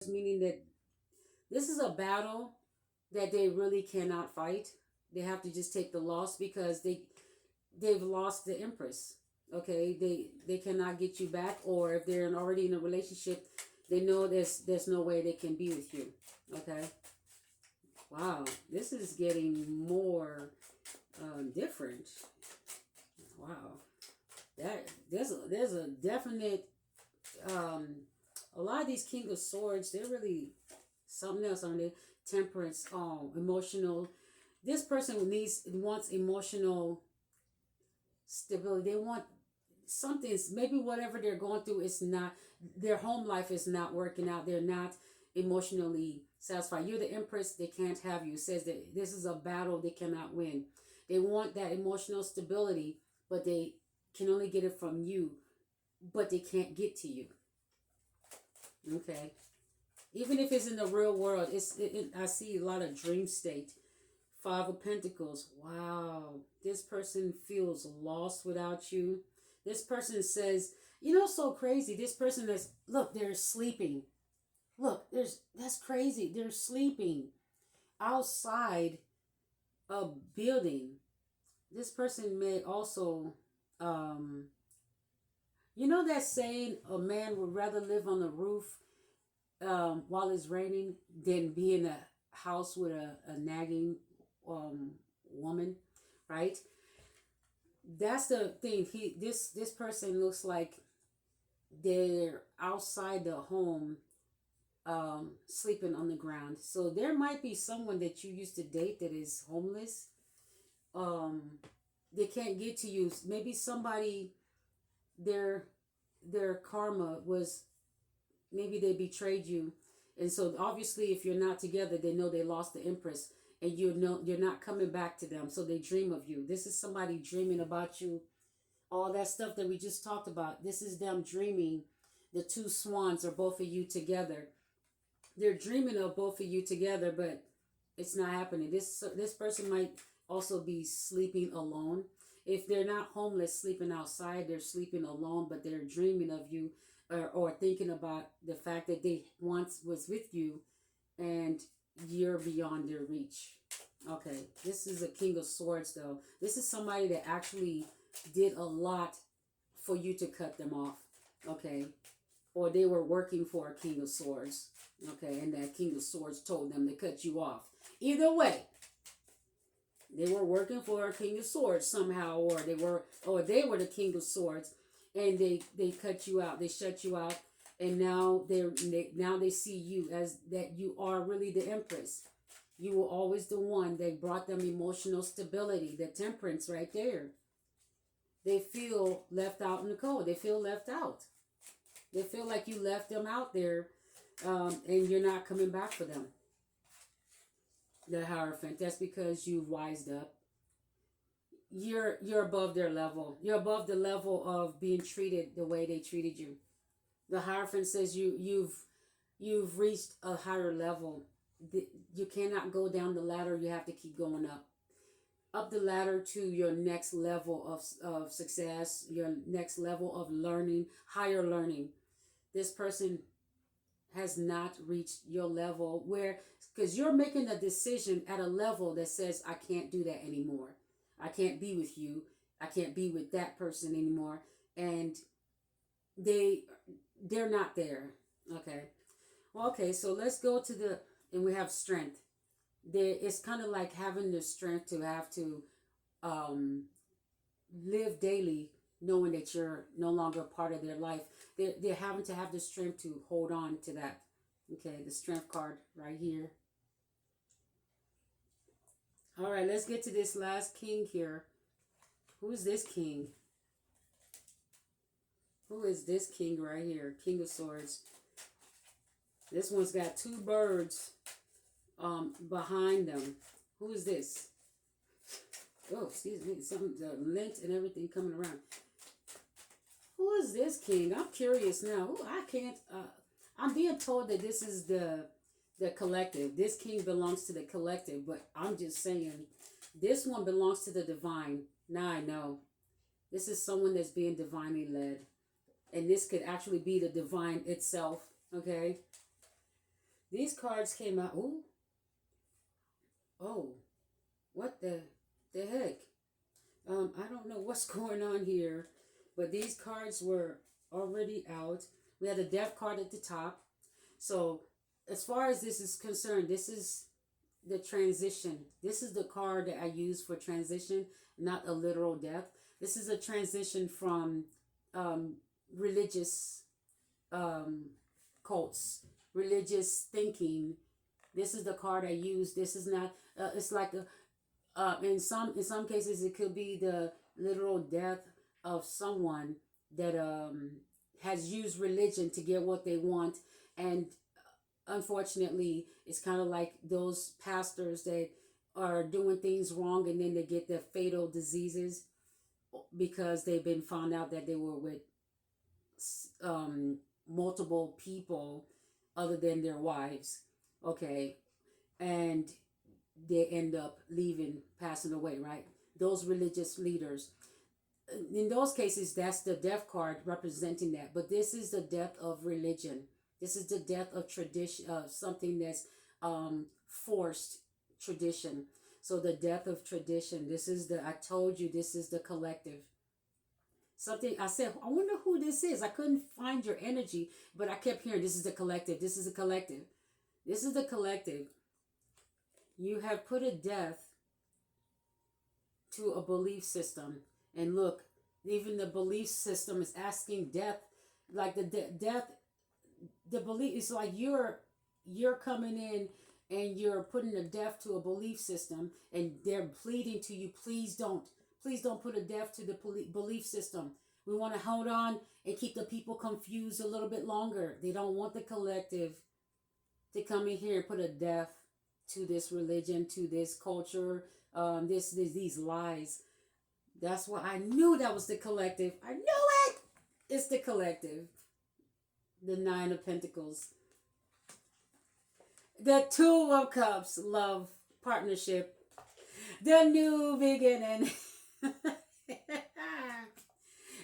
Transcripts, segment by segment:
meaning that this is a battle that they really cannot fight. They have to just take the loss because they've lost the Empress. Okay, they cannot get you back, or if they're already in a relationship, they know there's no way they can be with you. Okay, wow, this is getting more different. Wow, that there's a definite a lot of these King of Swords, they're really something else, aren't they? Temperance, emotional. This person wants emotional stability. They want something. Maybe whatever they're going through is not, their home life is not working out. They're not emotionally satisfied. You're the Empress. They can't have you. It says that this is a battle they cannot win. They want that emotional stability, but they can only get it from you. But they can't get to you. Okay. Even if it's in the real world, I see a lot of dream state. Five of Pentacles. Wow. This person feels lost without you. This person says, so crazy. This person is, look, they're sleeping. Look, that's crazy. They're sleeping outside a building. This person may also, that saying, a man would rather live on the roof while it's raining than be in a house with a nagging woman, right? That's the thing. This person looks like they're outside the home, sleeping on the ground. So there might be someone that you used to date that is homeless. Um, they can't get to you. Maybe somebody, their karma was, maybe they betrayed you, and so obviously if you're not together, they know they lost the Empress, and you're not coming back to them, so they dream of you. This is somebody dreaming about you. All that stuff that we just talked about, this is them dreaming. The two swans are both of you together. They're dreaming of both of you together, but it's not happening. This person might also be sleeping alone. If they're not homeless, sleeping outside, they're sleeping alone, but they're dreaming of you, or thinking about the fact that they once was with you and you're beyond their reach. Okay, this is a King of Swords, though. This is somebody that actually did a lot for you to cut them off. Okay, or they were working for a King of Swords. Okay, and that King of Swords told them to cut you off. Either way, they were working for a King of Swords somehow, or they were the King of Swords, and they cut you out, they shut you out, and now they see you as that you are really the Empress. You were always the one that brought them emotional stability, the Temperance right there. They feel left out in the cold. They feel left out. They feel like you left them out there, and you're not coming back for them. The Hierophant. That's because you've wised up. You're above their level. You're above the level of being treated the way they treated you. The Hierophant says you've reached a higher level. You cannot go down the ladder. You have to keep going up the ladder to your next level of success, your next level of learning, higher learning. This person has not reached your level, where, because you're making a decision at a level that says, I can't do that anymore. I can't be with you. I can't be with that person anymore. And they're not there. Okay. Well, okay, so let's go to and we have strength. It's kind of like having the strength to have to live daily knowing that you're no longer part of their life. They're having to have the strength to hold on to that. Okay, the strength card right here. All right, let's get to this last king here. Who is this king? Who is this king right here? King of Swords. This one's got two birds behind them. Who is this? Oh, excuse me. Some the lint and everything coming around. Who is this king? I'm curious now. I can't. I'm being told that this is the collective. This king belongs to the collective, but I'm just saying this one belongs to the divine. Now I know. This is someone that's being divinely led. And this could actually be the divine itself. Okay. These cards came out. Ooh. Oh. What the heck? I don't know what's going on here, but these cards were already out. We had a death card at the top. So as far as this is concerned, this is the transition. This is the card that I use for transition, not a literal death. This is a transition from religious cults, religious thinking. This is the card I use. This is not. It's like a. In some cases, it could be the literal death of someone that has used religion to get what they want, and unfortunately, it's kind of like those pastors that are doing things wrong, and then they get the fatal diseases because they've been found out that they were with multiple people other than their wives. Okay, and they end up leaving, passing away, right? Those religious leaders. In those cases, that's the death card representing that. But this is the death of religion. This is the death of tradition, something that's forced tradition. So the death of tradition. This is I told you, this is the collective. Something I said, I wonder who this is. I couldn't find your energy, but I kept hearing, this is the collective. This is the collective. This is the collective. You have put a death to a belief system. And look, even the belief system is asking death, like the death, the belief, it's like you're coming in and you're putting a death to a belief system, and they're pleading to you, please don't put a death to the belief system. We want to hold on and keep the people confused a little bit longer. They don't want the collective to come in here and put a death to this religion, to this culture, these lies. That's why I knew that was the collective. I knew it! It's the collective. The Nine of Pentacles. The Two of Cups, love, partnership. The new beginning.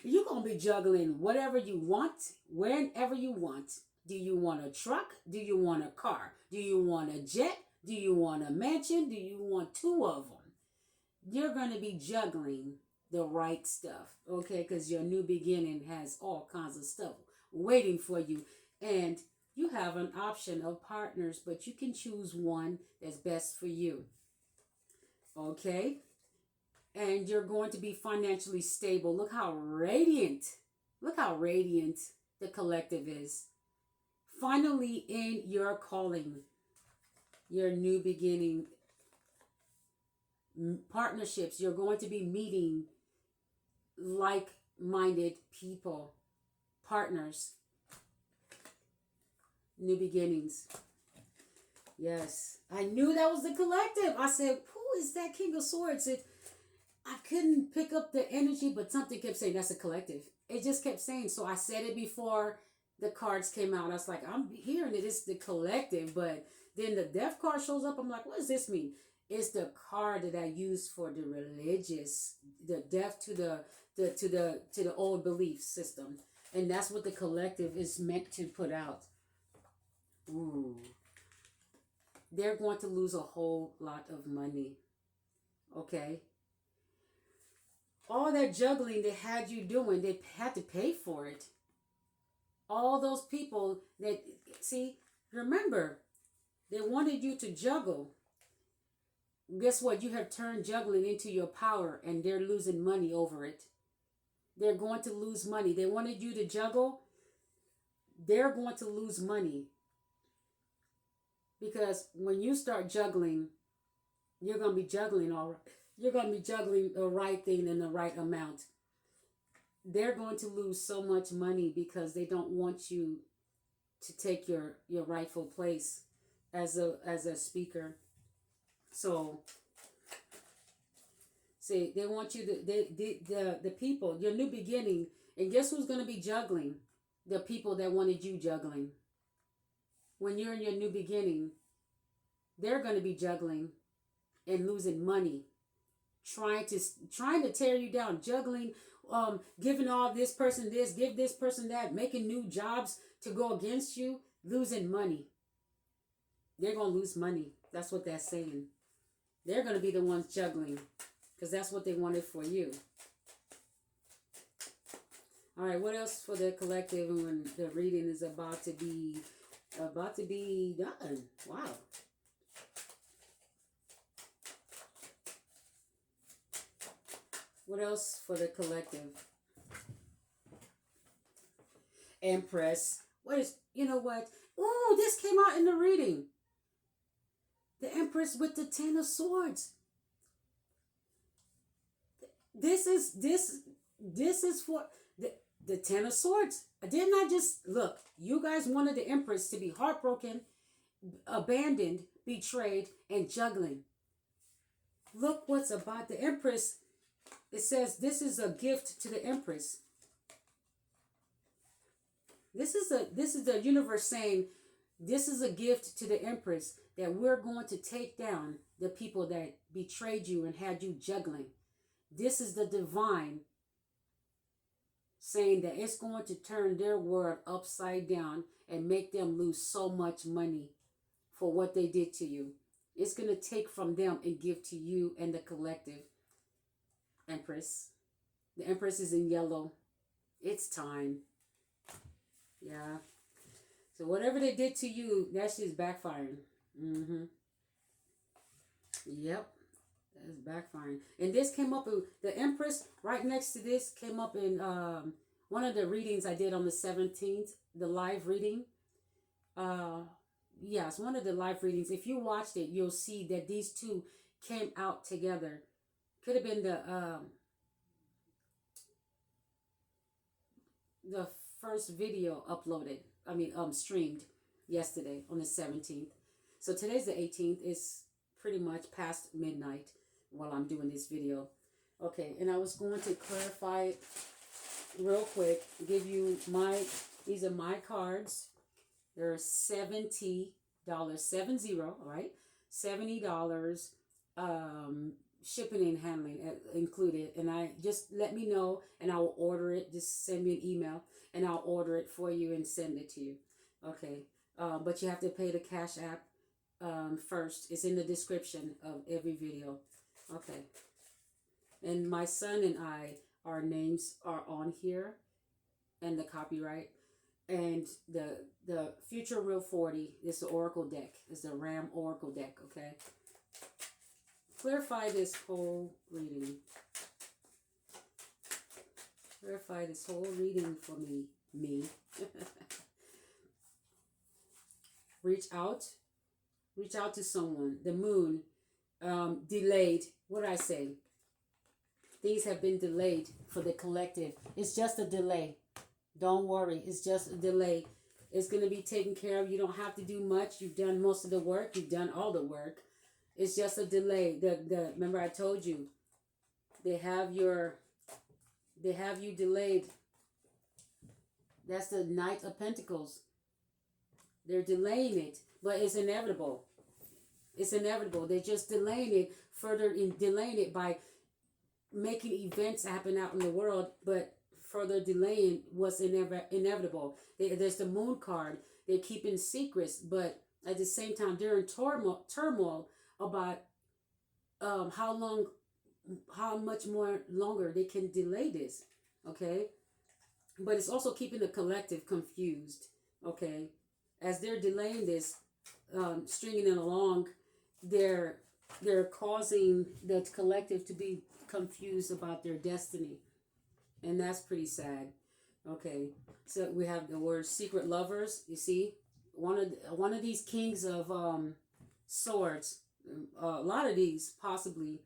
You're going to be juggling whatever you want, whenever you want. Do you want a truck? Do you want a car? Do you want a jet? Do you want a mansion? Do you want two of them? You're going to be juggling the right stuff, okay? Because your new beginning has all kinds of stuff waiting for you. And you have an option of partners, but you can choose one that's best for you, okay? And you're going to be financially stable. Look how radiant the collective is. Finally in your calling. Your new beginning, partnerships. You're going to be meeting like-minded people, partners, new beginnings. Yes, I knew that was the collective. I said, who is that King of Swords? I couldn't pick up the energy, but something kept saying that's a collective. It just kept saying. So I said it before the cards came out. I was like, I'm hearing it. It's the collective, but then the death card shows up. I'm like, what does this mean? It's the card that I use for the religious, the death to the old belief system. And that's what the collective is meant to put out. Ooh. They're going to lose a whole lot of money. Okay? All that juggling they had you doing, they had to pay for it. All those people that, see, remember, they wanted you to juggle. Guess what? You have turned juggling into your power, and they're losing money over it. They're going to lose money. They wanted you to juggle. They're going to lose money. Because when you start juggling, you're going to be juggling all right. You're going to be juggling the right thing in the right amount. They're going to lose so much money because they don't want you to take your rightful place as a speaker. So, see, they want you to, the people, your new beginning, and guess who's going to be juggling? The people that wanted you juggling. When you're in your new beginning, they're going to be juggling and losing money, trying to tear you down, juggling, giving all this person this, give this person that, making new jobs to go against you, losing money. they're going to lose money. That's what that's saying. They're going to be the ones juggling because that's what they wanted for you. All right, what else for the collective when the reading is about to be done? Wow. What else for the collective? Empress. What is, you know what? Oh, this came out in the reading. The Empress with the Ten of Swords. This is for the Ten of Swords. Didn't I just look? You guys wanted the Empress to be heartbroken, abandoned, betrayed, and juggling. Look what's about the Empress. It says this is a gift to the Empress. This is the universe saying this is a gift to the Empress, that we're going to take down the people that betrayed you and had you juggling. This is the divine saying that it's going to turn their world upside down and make them lose so much money for what they did to you. It's going to take from them and give to you and the collective. Empress. The Empress is in yellow. It's time. Yeah. So whatever they did to you, that shit's backfiring. Yep. That's backfiring. And this came up, the Empress right next to this came up in one of the readings I did on the 17th, the live reading. Yes, one of the live readings. If you watched it, you'll see that these two came out together. Could have been the first video uploaded, streamed yesterday on the 17th. So today's the 18th. It's pretty much past midnight while I'm doing this video. Okay, and I was going to clarify it real quick, give you these are my cards. They're $70, 70, right? $70, shipping and handling included. And I just let me know and I will order it. Just send me an email and I'll order it for you and send it to you. Okay. But you have to pay the Cash App first. It's in the description of every video. Okay. And my son and I, our names are on here and the copyright. And the Future Real 40 is the Oracle deck. It's the Ram Oracle deck, okay? Clarify this whole reading. Clarify this whole reading for me. Reach out to someone. The moon, delayed. What did I say? Things have been delayed for the collective. It's just a delay. Don't worry. It's just a delay. It's going to be taken care of. You don't have to do much. You've done most of the work. You've done all the work. It's just a delay. Remember I told you, they have you delayed. That's the Knight of Pentacles. They're delaying it, but it's inevitable. It's inevitable. They're just delaying it further, delaying it by making events happen out in the world, but further delaying what's inevitable. There's the Moon card. They're keeping secrets, but at the same time, they're in turmoil about how much more longer they can delay this, okay? But it's also keeping the collective confused, okay? As they're delaying this, stringing it along, they're causing the collective to be confused about their destiny, and that's pretty sad. Okay, so we have the word secret lovers. You see, one of these kings of swords. A lot of these possibly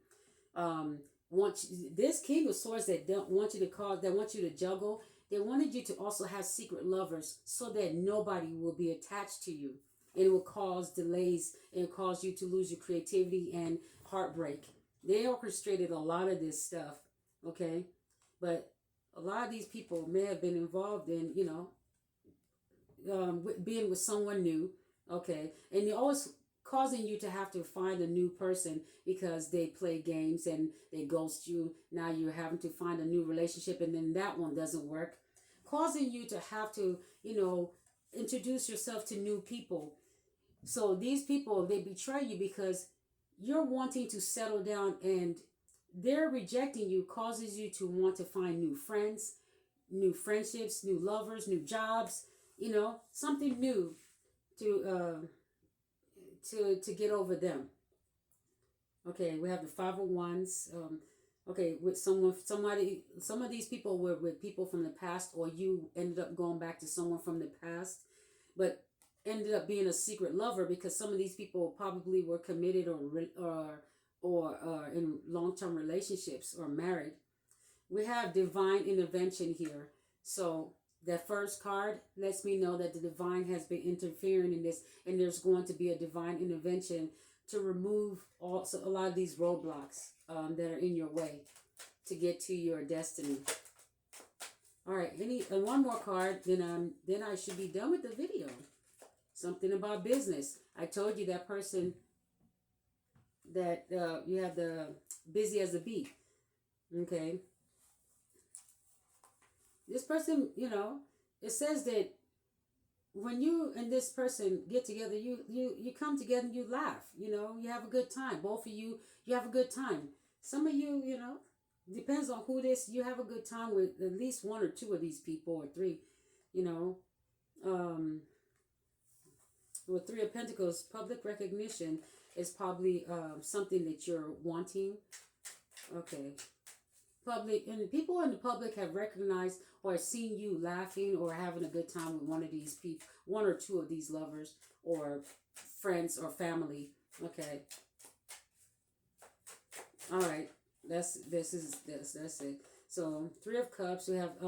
this king of swords that don't want you to cause, that want you to juggle. They wanted you to also have secret lovers so that nobody will be attached to you. And it will cause delays and cause you to lose your creativity and heartbreak. They orchestrated a lot of this stuff, okay? But a lot of these people may have been involved in, being with someone new, okay? And they're always causing you to have to find a new person because they play games and they ghost you. Now you're having to find a new relationship and then that one doesn't work. Causing you to have to, introduce yourself to new people. So these people, they betray you because you're wanting to settle down, and they're rejecting you causes you to want to find new friends, new friendships, new lovers, new jobs, something new to to get over them. Okay, we have the 501s. Okay, with some of these people were with people from the past, or you ended up going back to someone from the past, but ended up being a secret lover because some of these people probably were committed or in long-term relationships or married. We have divine intervention here. So that first card lets me know that the divine has been interfering in this, and there's going to be a divine intervention to remove also a lot of these roadblocks that are in your way to get to your destiny. All right, one more card, then I should be done with the video. Something about business. I told you that person that you have the busy as a bee. Okay. This person, it says that when you and this person get together, you come together and you laugh, you have a good time. Both of you have a good time. Some of you, depends on who this, you have a good time with at least one or two of these people, or three, with Three of Pentacles, public recognition is probably something that you're wanting. Okay. Public, and people in the public have recognized or seen you laughing or having a good time with one of these people, one or two of these lovers or friends or family. Okay. All right. That's it. So Three of Cups, we have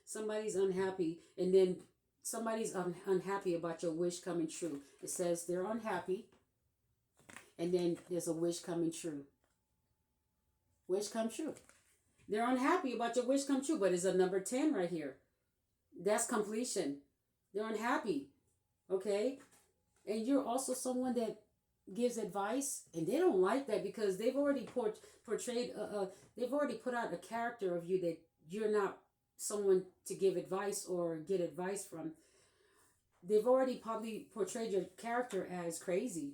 somebody's unhappy, and then somebody's unhappy about your wish coming true. It says they're unhappy, and then there's a wish coming true. Wish come true. They're unhappy about your wish come true, but it's a number 10 right here. That's completion. They're unhappy, okay? And you're also someone that gives advice, and they don't like that because they've already portrayed, they've already put out a character of you that you're not someone to give advice or get advice from. They've already probably portrayed your character as crazy.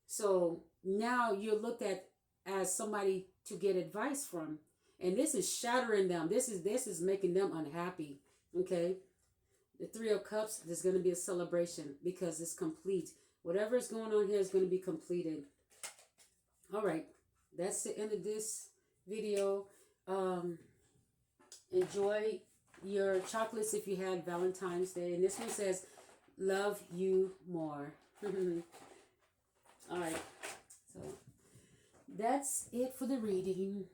So now you're looked at as somebody to get advice from. And this is shattering them. This is making them unhappy. Okay? The Three of Cups, there's going to be a celebration because it's complete. Whatever is going on here is going to be completed. All right. That's the end of this video. Enjoy your chocolates if you had Valentine's Day. And this one says, love you more. All right. So that's it for the reading.